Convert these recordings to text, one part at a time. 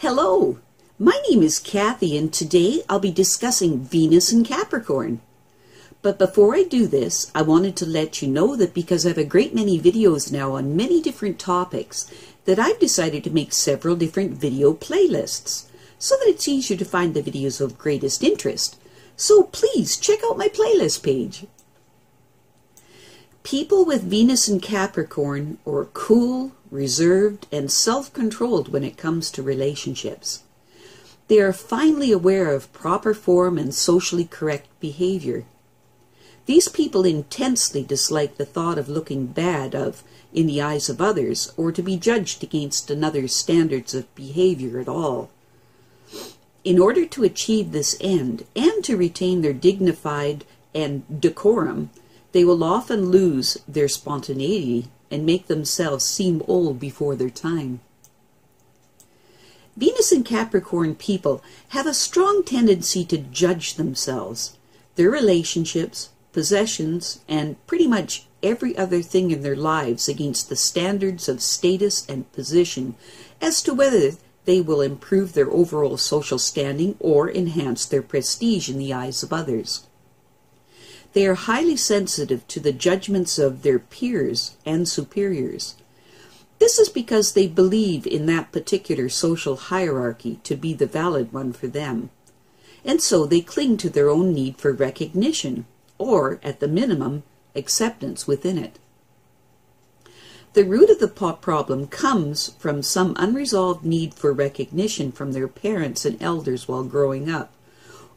Hello, my name is Kathy and today I'll be discussing Venus in Capricorn. But before I do this, I wanted to let you know that because I have a great many videos now on many different topics, that I've decided to make several different video playlists so that it's easier to find the videos of greatest interest. So please check out my playlist page. People with Venus in Capricorn are cool, reserved, and self-controlled when it comes to relationships. They are finely aware of proper form and socially correct behavior. These people intensely dislike the thought of looking bad in the eyes of others, or to be judged against another's standards of behavior at all. In order to achieve this end, and to retain their dignified and decorum, they will often lose their spontaneity and make themselves seem old before their time. Venus and Capricorn people have a strong tendency to judge themselves, their relationships, possessions, and pretty much every other thing in their lives against the standards of status and position as to whether they will improve their overall social standing or enhance their prestige in the eyes of others. They are highly sensitive to the judgments of their peers and superiors. This is because they believe in that particular social hierarchy to be the valid one for them, and so they cling to their own need for recognition, or, at the minimum, acceptance within it. The root of the problem comes from some unresolved need for recognition from their parents and elders while growing up,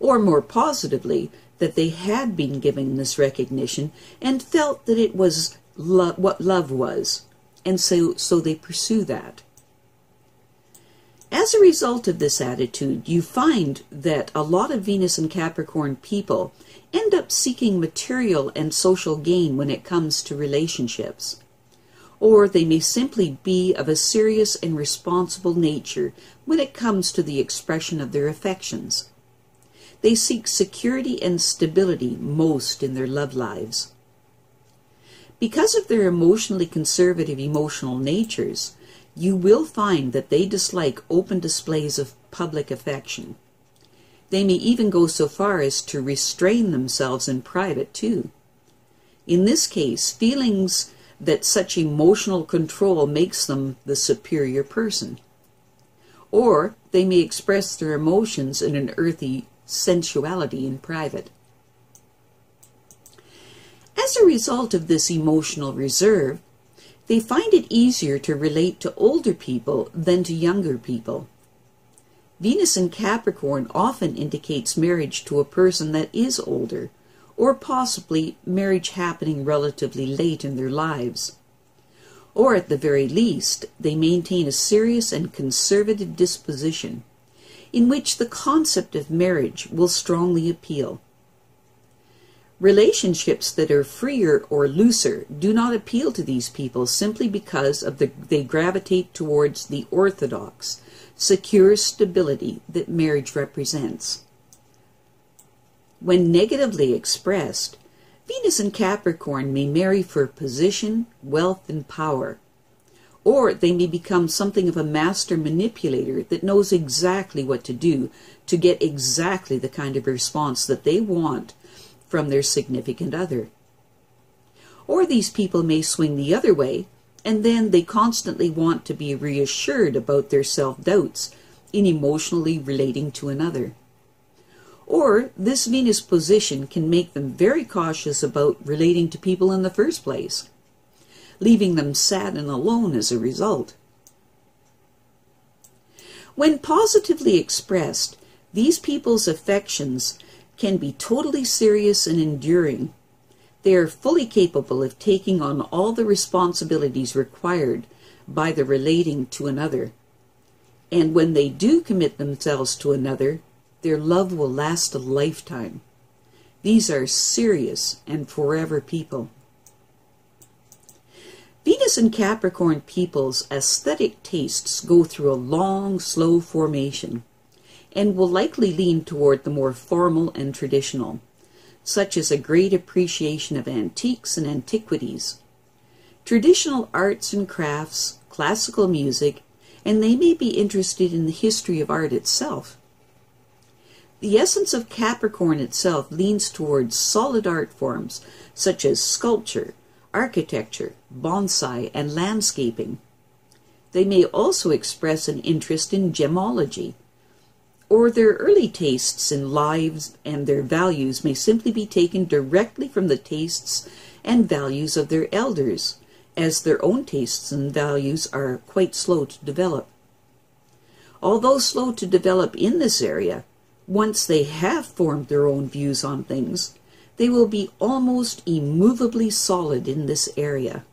or more positively, that they had been given this recognition and felt that it was what love was, and so they pursue that. As a result of this attitude, you find that a lot of Venus and Capricorn people end up seeking material and social gain when it comes to relationships. Or they may simply be of a serious and responsible nature when it comes to the expression of their affections. They seek security and stability most in their love lives. Because of their emotionally conservative emotional natures, you will find that they dislike open displays of public affection. They may even go so far as to restrain themselves in private too. In this case, feelings that such emotional control makes them the superior person. Or they may express their emotions in an earthy sensuality in private. As a result of this emotional reserve, they find it easier to relate to older people than to younger people. Venus in Capricorn often indicates marriage to a person that is older, or possibly marriage happening relatively late in their lives. Or at the very least, they maintain a serious and conservative disposition, in which the concept of marriage will strongly appeal. Relationships that are freer or looser do not appeal to these people simply because they gravitate towards the orthodox, secure stability that marriage represents. When negatively expressed, Venus in Capricorn may marry for position, wealth, and power. Or they may become something of a master manipulator that knows exactly what to do to get exactly the kind of response that they want from their significant other. Or these people may swing the other way, and then they constantly want to be reassured about their self-doubts in emotionally relating to another. Or this Venus position can make them very cautious about relating to people in the first place, leaving them sad and alone as a result. When positively expressed, these people's affections can be totally serious and enduring. They are fully capable of taking on all the responsibilities required by the relating to another. And when they do commit themselves to another, their love will last a lifetime. These are serious and forever people. Venus and Capricorn people's aesthetic tastes go through a long, slow formation, and will likely lean toward the more formal and traditional, such as a great appreciation of antiques and antiquities, traditional arts and crafts, classical music, and they may be interested in the history of art itself. The essence of Capricorn itself leans towards solid art forms such as sculpture, architecture, bonsai, and landscaping. They may also express an interest in gemology, or their early tastes in lives and their values may simply be taken directly from the tastes and values of their elders, as their own tastes and values are quite slow to develop. Although slow to develop in this area, once they have formed their own views on things, they will be almost immovably solid in this area.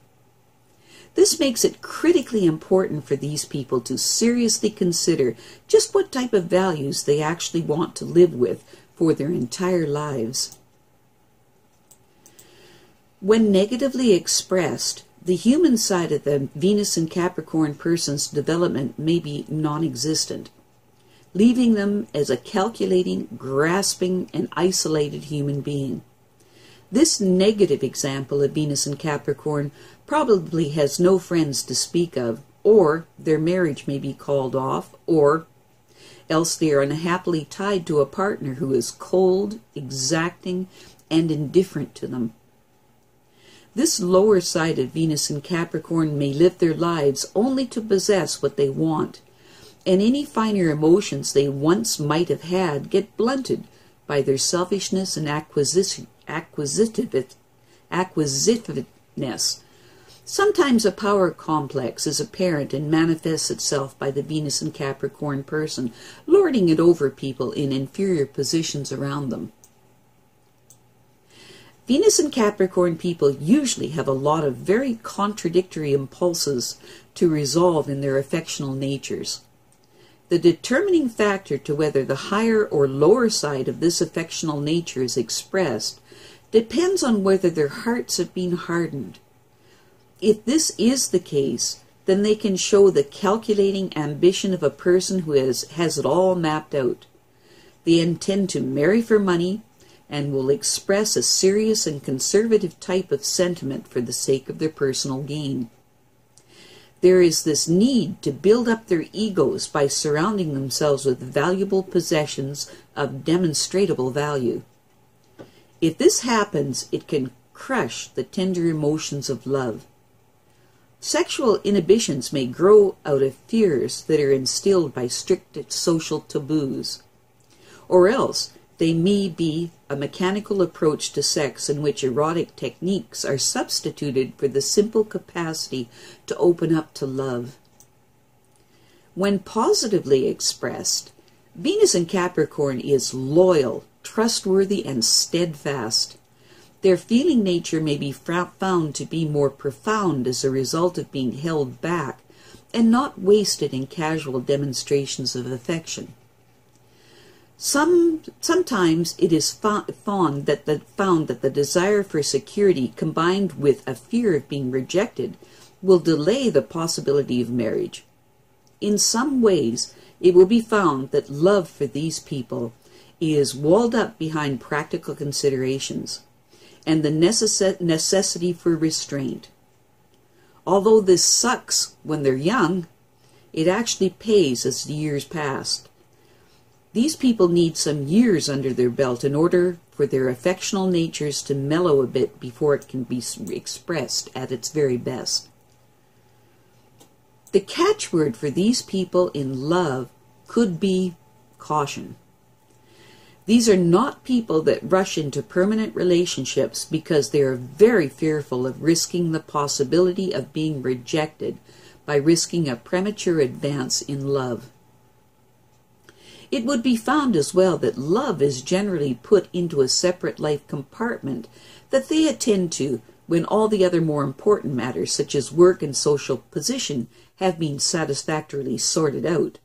This makes it critically important for these people to seriously consider just what type of values they actually want to live with for their entire lives. When negatively expressed, the human side of the Venus and Capricorn person's development may be non-existent, leaving them as a calculating, grasping, and isolated human being. This negative example of Venus and Capricorn probably has no friends to speak of, or their marriage may be called off, or else they are unhappily tied to a partner who is cold, exacting, and indifferent to them. This lower side of Venus and Capricorn may live their lives only to possess what they want, and any finer emotions they once might have had get blunted by their selfishness and acquisitiveness. Sometimes a power complex is apparent and manifests itself by the Venus and Capricorn person, lording it over people in inferior positions around them. Venus and Capricorn people usually have a lot of very contradictory impulses to resolve in their affectional natures. The determining factor to whether the higher or lower side of this affectional nature is expressed depends on whether their hearts have been hardened. If this is the case, then they can show the calculating ambition of a person who has it all mapped out. They intend to marry for money and will express a serious and conservative type of sentiment for the sake of their personal gain. There is this need to build up their egos by surrounding themselves with valuable possessions of demonstrable value. If this happens, it can crush the tender emotions of love. Sexual inhibitions may grow out of fears that are instilled by strict social taboos, or else they may be a mechanical approach to sex in which erotic techniques are substituted for the simple capacity to open up to love. When positively expressed, Venus in Capricorn is loyal, trustworthy, and steadfast. Their feeling nature may be found to be more profound as a result of being held back and not wasted in casual demonstrations of affection. Sometimes it is found that the desire for security combined with a fear of being rejected will delay the possibility of marriage. In some ways, it will be found that love for these people is walled up behind practical considerations and the necessity for restraint. Although this sucks when they're young, it actually pays as the years pass. These people need some years under their belt in order for their affectional natures to mellow a bit before it can be expressed at its very best. The catchword for these people in love could be caution. These are not people that rush into permanent relationships because they are very fearful of risking the possibility of being rejected by risking a premature advance in love. It would be found as well that love is generally put into a separate life compartment that they attend to when all the other more important matters, such as work and social position, have been satisfactorily sorted out.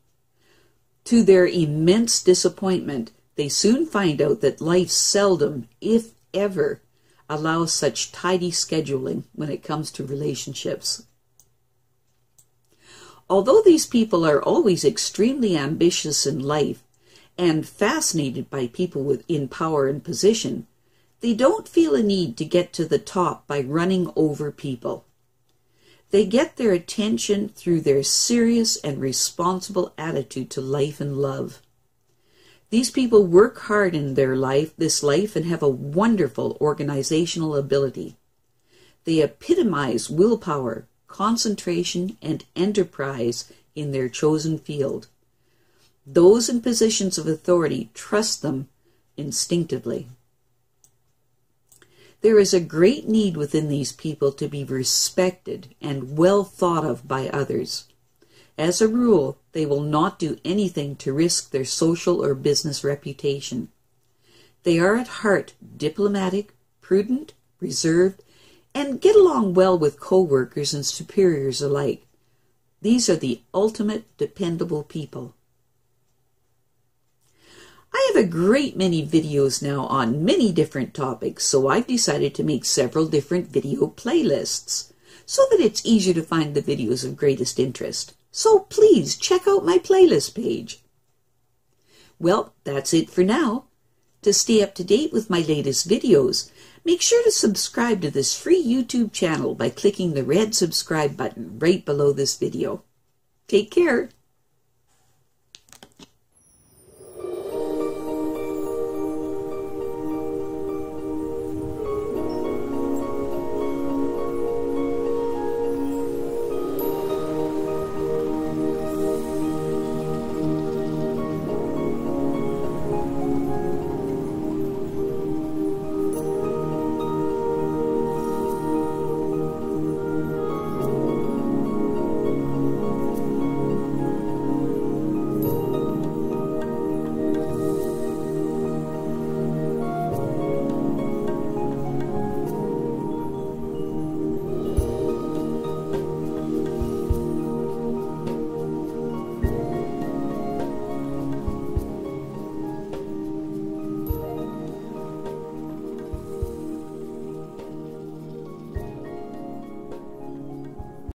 To their immense disappointment, they soon find out that life seldom, if ever, allows such tidy scheduling when it comes to relationships. Although these people are always extremely ambitious in life and fascinated by people in power and position, they don't feel a need to get to the top by running over people. They get their attention through their serious and responsible attitude to life and love. These people work hard in this life, and have a wonderful organizational ability. They epitomize willpower, concentration, and enterprise in their chosen field. Those in positions of authority trust them instinctively. There is a great need within these people to be respected and well thought of by others. As a rule, they will not do anything to risk their social or business reputation. They are at heart diplomatic, prudent, reserved, and get along well with co-workers and superiors alike. These are the ultimate dependable people. I have a great many videos now on many different topics, so I've decided to make several different video playlists so that it's easier to find the videos of greatest interest. So please check out my playlist page. Well, that's it for now. To stay up to date with my latest videos, make sure to subscribe to this free YouTube channel by clicking the red subscribe button right below this video. Take care.